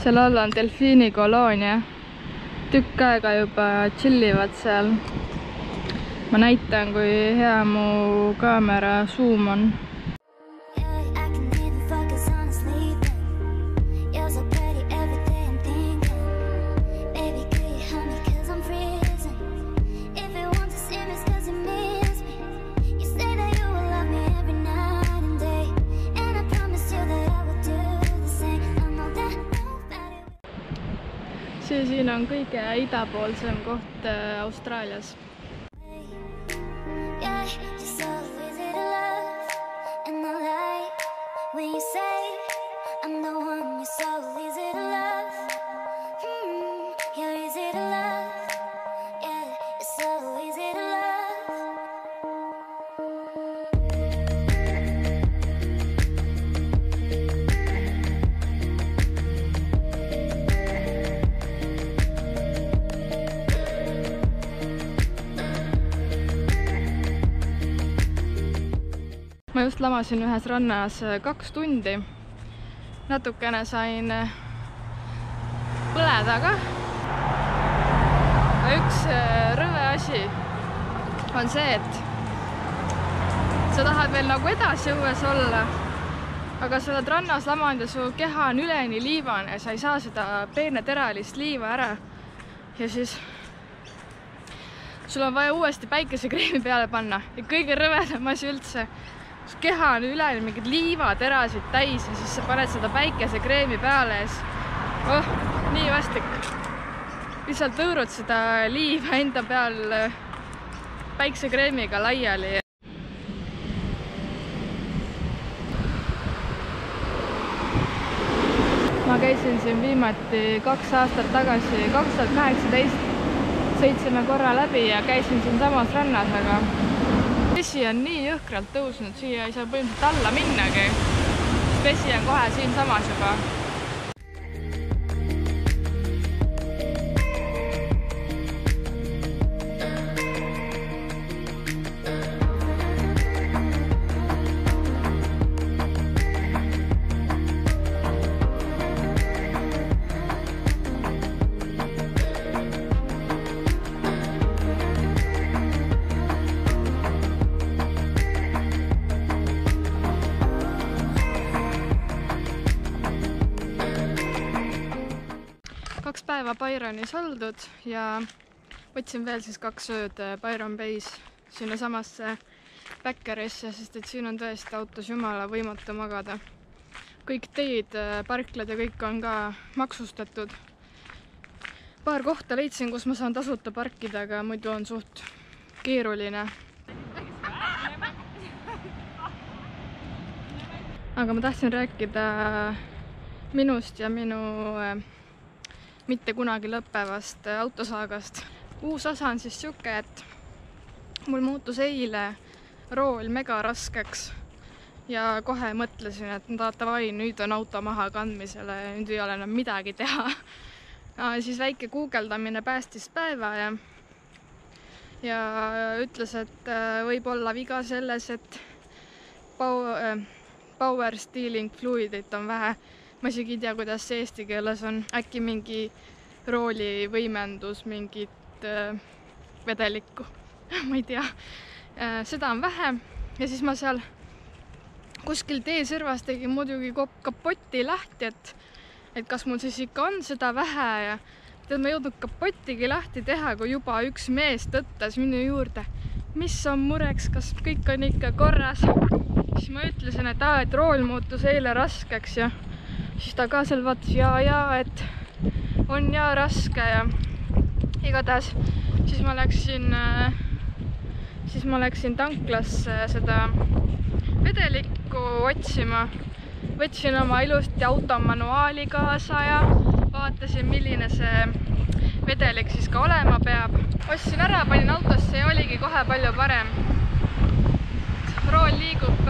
seal all on delfiinikoloonia. Tükk aega juba chillivad seal. Ma näitan, kui hea mu kaamera zoom on. See siin on kõige idapoolsem koht Austraalias. Ma just lamasin ühes rannas 2 tundi. Natukene sain põleda ka. Üks rõve asi on see, et sa tahad veel nagu edasi õues olla, aga sa oled rannas lamanud ja su keha on üleni liivane ja sa ei saa seda peeneteralist liiva ära. Ja siis sul on vaja uuesti päikesekreemi peale panna ja kõige rõvedam asi üldse. Keha on üleni mingid liivaterasid täis ja siis sa paned seda päikesekreemi peale ja siis nii vastik. Lihtsalt tõurud seda liiva enda peal päikesekreemiga laiali. Ma käisin siin viimati 2 aastat tagasi, 2018 sõitsime korra läbi ja käisin siin samas rannas, aga vesi on nii jõhkralt tõusnud, siia ei saa põhimõtteliselt alla minnagi. Vesi on kohe siin samas juba. Päeva Byronis oldud ja võtsin veel siis 2 ööd Byron Bay's sinna samasse Backerisse, sest et siin on tõesti autos jumala võimatu magada. Kõik teed, parklad ja kõik on ka maksustatud. Paar kohta leidsin, kus ma saan tasuta parkida, aga muidu on suht keeruline. Aga ma tahtsin rääkida minust ja minu mitte kunagi lõppevast autosaagast. Uus osa on siis siuke, et mul muutus eile rool mega raskeks ja kohe mõtlesin, et davai, nüüd on auto maha kandmisele, nüüd ei ole enam midagi teha. Siis väike guugeldamine päästis päeva ja ütles, et võib olla viga selles, et power steering fluidit on vähe. Ma isegi ei tea, kuidas see eesti keeles on. Äkki mingi rooli võimendus, mingit vedelikku. Ma ei tea. Seda on vähe. Ja siis ma seal kuskil tee servas tegin muidugi kapotti lahti, et kas mul siis ikka on seda vähe ja tead, ma jõudnud kapottigi lahti teha, kui juba üks mees tõttas minu juurde. Mis on mureks, kas kõik on ikka korras? Siis ma ütlesin, et rool muutus eile raskeks ja siis ta ka seal vaatas et on ja raske ja igatahes siis ma läksin tanklasse seda vedelikku otsima. Võtsin oma ilusti auto manuaali kaasa ja vaatasin, milline see vedelik siis ka olema peab. Ostsin ära, panin autosse ja oligi kohe palju parem. Rool liigub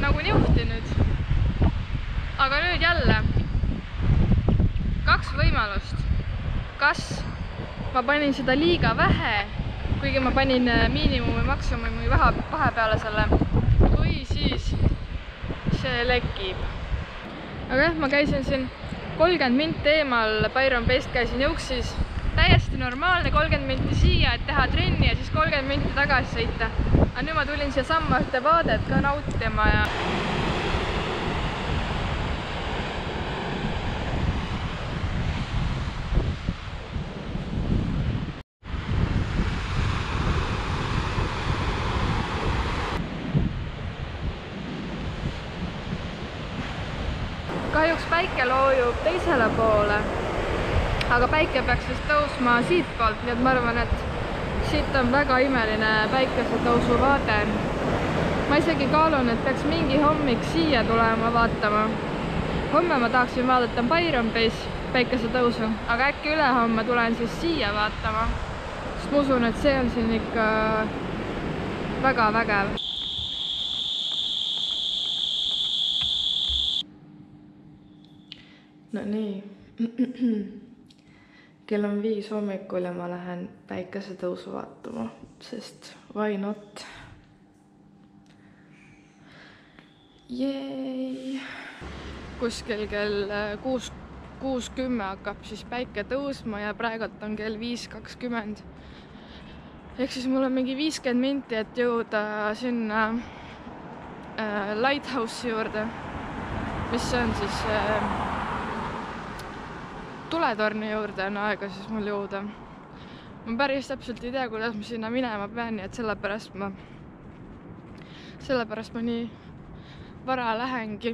nagu niuhti nüüd. Aga nüüd jälle 2 võimalust. Kas ma panin seda liiga vähe, kuigi ma panin miinimumi, maksimumi vahepeale selle, või siis see lekib. Aga ma käisin siin 30 minti eemal Byron Bay'st käisin Juuksis. Täiesti normaalne, 30 minti siia, et teha trenni ja siis 30 minti tagasi sõita. Aga nüüd ma tulin siia samma ühte vaadet ka nautima ja... Kahjuks päike loojub teisele poole, aga päike peaks vist tõusma siitpoolt, nii et ma arvan, et siit on väga imeline päikesetõusu vaade. Ma isegi kaalun, et peaks mingi hommik siia tulema vaatama. Homme ma tahaksin vaadata Byron Bay's päikesetõusu, aga äkki ülehomme tulen siis siia vaatama, sest ma usun, et see on siin ikka väga vägev. No nii, kell on 5 hommikul ja ma lähen päikesetõusu vaatama, sest why not? Jeei! Kuskil kell 6:10 hakkab siis päike tõusma ja praegult on kell 5:20. Ehk siis mul on mingi 50 minti, et jõuda sinna Lighthouse'i juurde, mis on siis tuletorni juurde on aega siis mul jõuda. Ma päris täpselt ei tea, kuidas ma sinna minema pean, nii et sellepärast ma nii vara lähengi.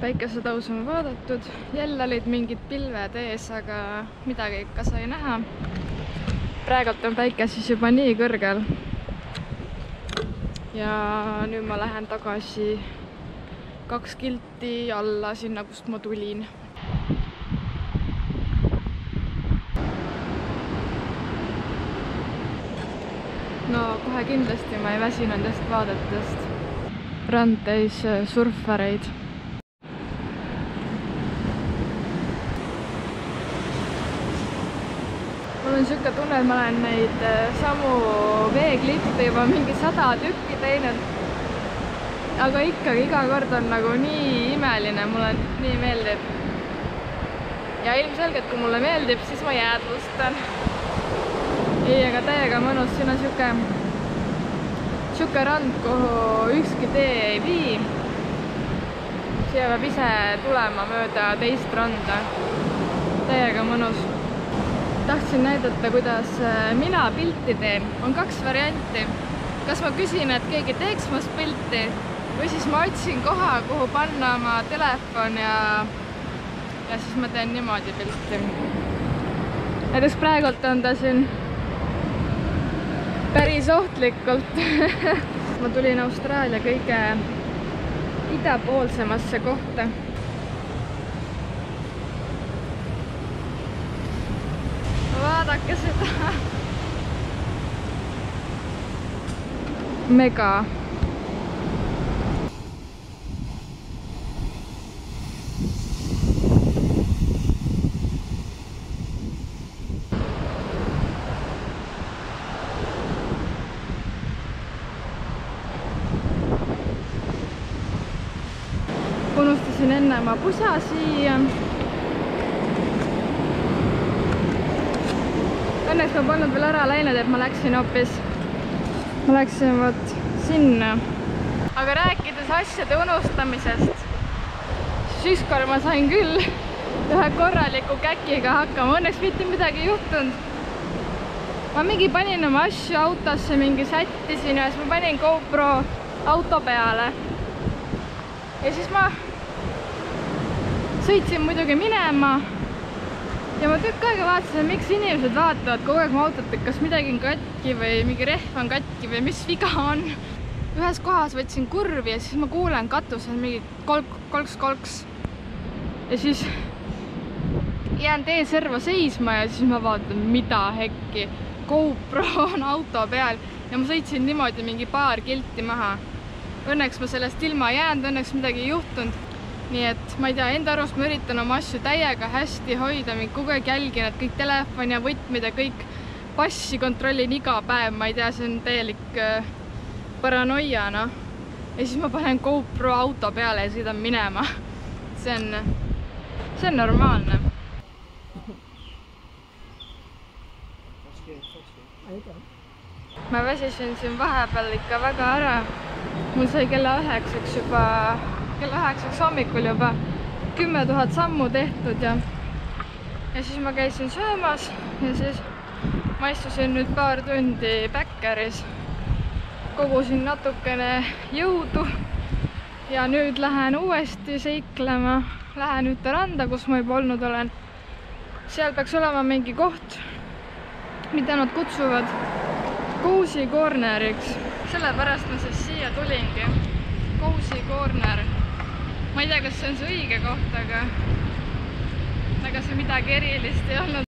Päikesetõus on vaadatud, jälle olid mingid pilved ees, aga midagi ikka sai näha. Praegult on päike siis juba nii kõrgel. Ja nüüd ma lähen tagasi 2 kilti alla sinna, kust ma tulin. No kohe kindlasti ma ei väsi nendest vaadetest. Rand täis surfareid. Mul on siuke tunne, et ma olen neid samu veeklippe juba mingi 100 tükki teinud. Aga ikkagi iga kord on nagu nii imeline, mulle nii meeldib. Ja ilmselgelt, kui mulle meeldib, siis ma jäädvustan. Ei, aga täiega mõnus, siin on siuke rand, kuhu ükski tee ei vii. Siia peab ise tulema mööda teist randa. Täiega mõnus. Tahtsin näidata, kuidas mina pilti teen. On 2 varianti. Kas ma küsin, et keegi teeks must pilti või siis ma otsin koha, kuhu panna oma telefon ja siis ma teen niimoodi pilti. Näiteks praegult on ta siin päris ohtlikult. Ma tulin Austraalia kõige idapoolsemasse kohta. Vaadake seda. Mega. Unustasin enne oma pusa siia. Õnneks ma polnud veel ära läinud, et ma läksin võt sinna. Aga rääkides asjade unustamisest, siis ükskord ma sain küll ühe korraliku käkiga hakkama. Õnneks mitte midagi juhtunud. Ma mingi panin oma asju autosse, mingi sättisin ja siis ma panin GoPro auto peale. Ja siis ma sõitsin muidugi minema. Ja ma tükk aega vaatasin, miks inimesed vaatavad kogu aeg mu autot, et kas midagi on katki või mingi rehv on katki või mis viga on. Ühes kohas võtsin kurvi ja siis ma kuulen katusel mingi kolks. Ja siis jään tee serva seisma ja siis ma vaatan, mida hekki. GoPro on auto peal ja ma sõitsin niimoodi mingi paar kilti maha. Õnneks ma sellest ilma jäänud, õnneks midagi ei juhtunud. nii et ma ei tea, enda arust ma üritan oma asju täiega hästi hoida, mind kogu aeg jälgin, et kõik telefon ja võtmid ja kõik passi kontrollin iga päev, ma ei tea, see on täielik paranoia, noh. Ja siis ma panen GoPro auto peale ja sõidan minema. See on normaalne. Ma väsisin siin vahepeal ikka väga ära. Mul sai kella 9 hommikul juba 10 000 sammu tehtud ja siis ma käisin söömas ja siis ma istusin nüüd paar tundi Bäkkeris. Kogusin natukene jõudu ja nüüd lähen uuesti seiklema. Lähen ühte randa, kus ma juba olnud olen. Seal peaks olema mingi koht, mida nad kutsuvad Cozy Corneriks. Sellepärast ma siis siia tulingi. Cozy Corner. Ma ei tea, kas see on see õige koht, aga see midagi erilist ei olnud.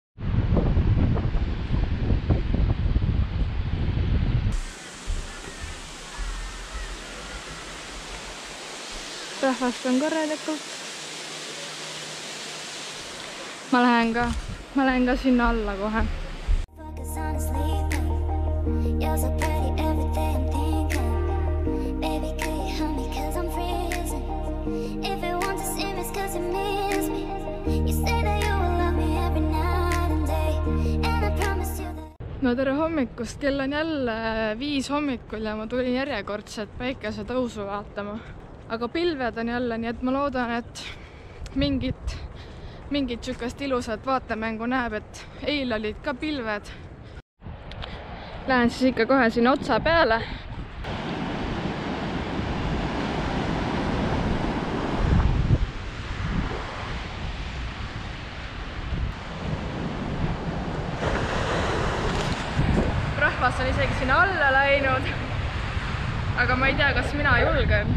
Rahvast on korralikult. Ma lähen ka sinna alla kohe. No tere hommikust, kell on jälle 5 hommikul ja ma tulin järjekordset päikesetõusu vaatama. Aga pilved on jälle, nii et ma loodan, et mingit sükast ilusat vaatemängu näeb, et eil olid ka pilved. Lähen siis ikka kohe sinna otsa peale. Rahvas on isegi sinna alla läinud, aga ma ei tea, kas mina julgen.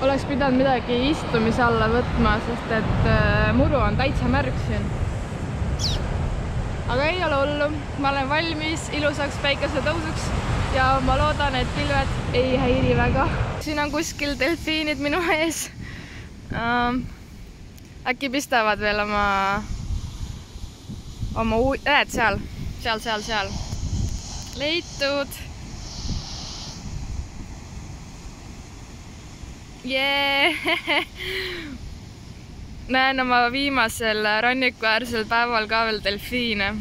Oleks pidanud midagi istumise alla võtma, sest et muru on täitsa märg siin. Aga ei ole hullu, ma olen valmis ilusaks päikesetõusuks ja ma loodan, et pilved ei häiri väga. Siin on kuskil delfiinid minu ees. Äkki pistavad veel oma seal. Leitud. Näen oma viimasel rannikuäärsel päeval ka veel delfiine.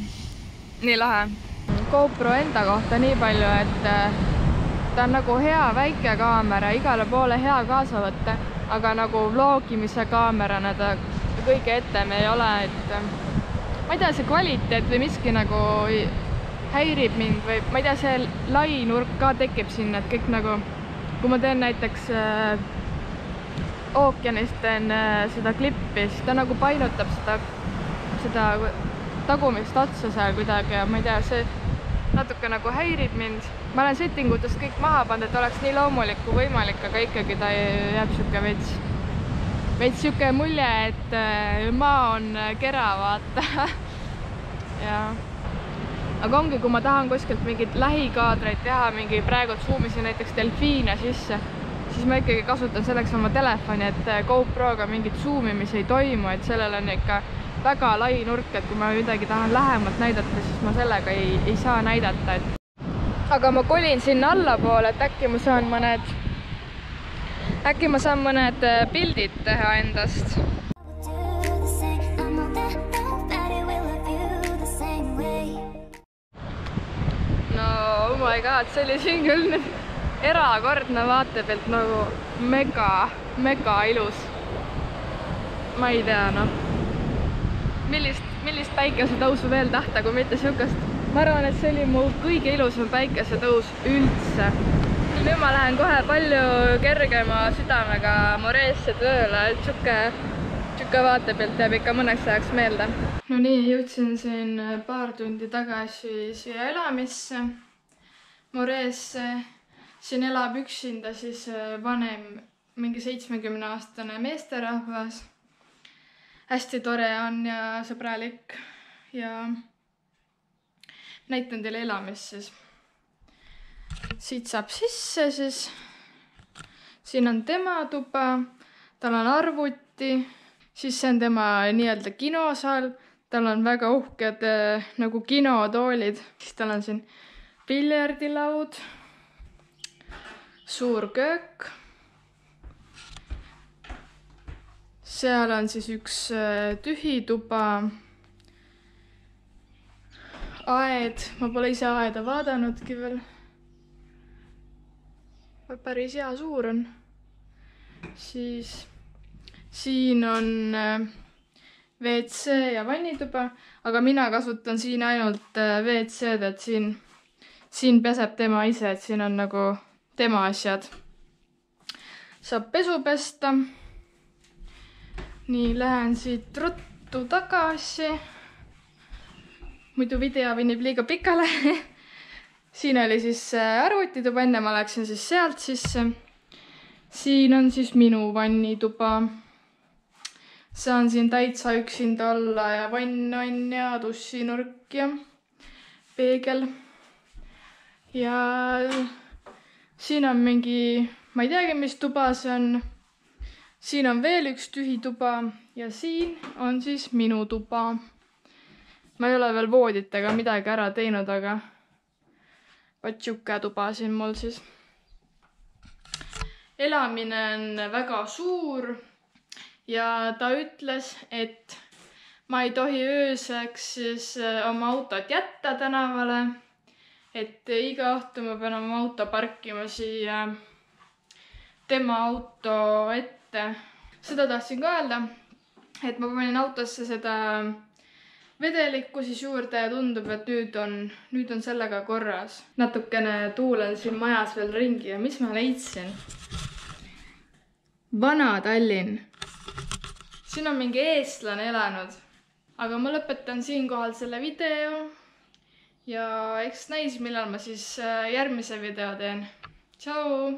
Nii lahe. GoPro enda kohta nii palju, et ta on nagu hea väike kaamera, igale poole hea kaasa võtta, aga nagu vlogimise kaamerana ta kõige etem ei ole, et ma ei tea, see kvaliteet või miski nagu häirib mind või ma ei tea, see lai nurk ka tekib sinna, et kõik nagu, kui ma teen näiteks ookeanist teen seda klippi, siis ta nagu painutab seda tagumist otsa seal kuidagi ja ma ei tea, see natuke nagu häirib mind. Ma olen settingutest kõik maha pannud, et oleks nii loomulik kui võimalik, aga ikkagi ta jääb siuke veits siuke mulje, et maa on kera, vaata. Ja. Aga ongi, kui ma tahan kuskilt mingit lähikaadreid teha, mingi praegu zoomisin näiteks delfiine sisse, siis ma ikkagi kasutan selleks oma telefoni, et GoProga mingit zoomimisi ei toimu, et sellel on ikka väga lai nurk, et kui ma midagi tahan lähemalt näidata, siis ma sellega ei saa näidata. Aga ma kolin sinna allapoole, et äkki ma saan mõned pildid teha endast. No oh my god, see oli siin küll nüüd erakordne vaatepilt, nagu mega ilus. Ma ei tea, noh. Millist päikesetõusu veel tahta, kui mitte siukest. Ma arvan, et see oli mu kõige ilusam päikesetõus üldse. Nüüd ma lähen kohe palju kergema südamega Moreesse tööle, et siuke vaatepilt jääb ikka mõneks ajaks meelde. No nii, jõudsin siin paar tundi tagasi siia elamisse Moreesse. Siin elab üksinda siis vanem, mingi 70-aastane meesterahvas. Hästi tore on ja sõbralik ja näitan teile elamist siis. Siit saab sisse siis. Siin on tema tuba, tal on arvuti, siis see on tema nii-öelda kinosaal, tal on väga uhked nagu kinotoolid, siis tal on siin piljardilaud, suur köök. Seal on siis üks tühi tuba, aed, ma pole ise aeda vaadanudki veel. Päris hea suur on. Siis siin on WC ja vannituba, aga mina kasutan siin ainult WC-d, et siin peseb tema ise, et siin on nagu tema asjad. Saab pesu pesta. Nii, lähen siit ruttu tagasi. Muidu video venib liiga pikale. Siin oli siis arvutituba, enne ma läksin siis sealt sisse. Siin on siis minu vannituba. Saan siin täitsa üksinda olla ja vann on ja dussinurk ja peegel. Ja siin on mingi, ma ei teagi, mis tuba see on. Siin on veel üks tühi tuba ja siin on siis minu tuba. Ma ei ole veel voodit ega midagi ära teinud, aga vaat siuke tuba siin mul siis. Elamine on väga suur ja ta ütles, et ma ei tohi ööseks siis oma autot jätta tänavale, et iga õhtu ma pean oma auto parkima siia tema auto ette. Seda tahtsin ka öelda, et ma panin autosse seda vedelikku siis juurde ja tundub, et nüüd on sellega korras. Natukene tuulen siin majas veel ringi ja mis ma leidsin? Vana Tallinn. Siin on mingi eestlane elanud. Aga ma lõpetan siinkohal selle video ja eks näis, millal ma siis järgmise video teen. Tšau!